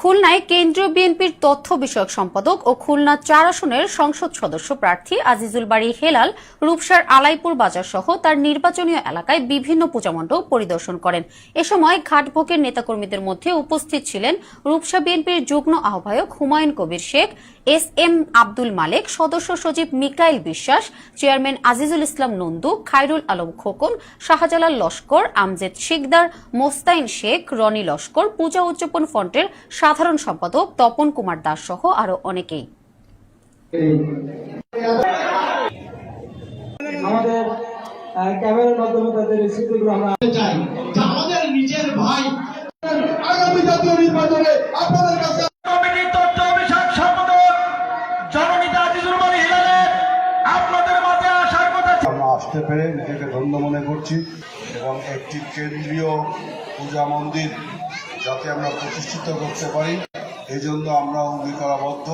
খুলনায় কেন্দ্রীয় বিএনপির তথ্য বিষয়ক সম্পাদক ও খুলনা ৪ আসনের সংসদ সদস্য প্রার্থী আজিজুল বারী হেলাল রূপসার আলাইপুর বাজার সহ তার নির্বাচনীয় এলাকায় বিভিন্ন পূজামণ্ডপ পরিদর্শন করেন। এ সময় ঘাটভোগের নেতাকর্মীদের মধ্যে উপস্থিত ছিলেন রূপসা বিএনপির যুগ্ম আহ্বায়ক হুমায়ুন কবির শেখ, এস.এম. আব্দুল মালেক, সদস্য সচিব মিকাইল বিশ্বাস, চেয়ারম্যান আজিজুল ইসলাম নন্দু, খায়রুল আলম খোকন, শাহজালাল লস্কর, আমজেদ শিকদার, মোস্তাইন শেখ, রনি লস্কর, পূজা উদযাপন ফ্রন্টের সাধারণ সম্পাদক তপন কুমার দাস সহ আরো অনেকেই। আমাদের ক্যামেরার মাধ্যমে তাদের স্মৃতিগুলো আমরা চাই যে আমাদের নিজের ভাই আগামী জাতীয় নির্বাচনে আপনাদের কাছে কমিটির তথ্য বিষয়ক সম্পাদক জননেতা আজিজুল বারী হেলালের আপনাদের মাঝে আসার কথা। আমরা আসতে পেরে নিজেকে ধন্য মনে করছি এবং একটি কেন্দ্রীয় পূজা মন্দির যাতে আমরা প্রতিষ্ঠিত করতে পারি এই জন্য আমরা অঙ্গীকারাবদ্ধ।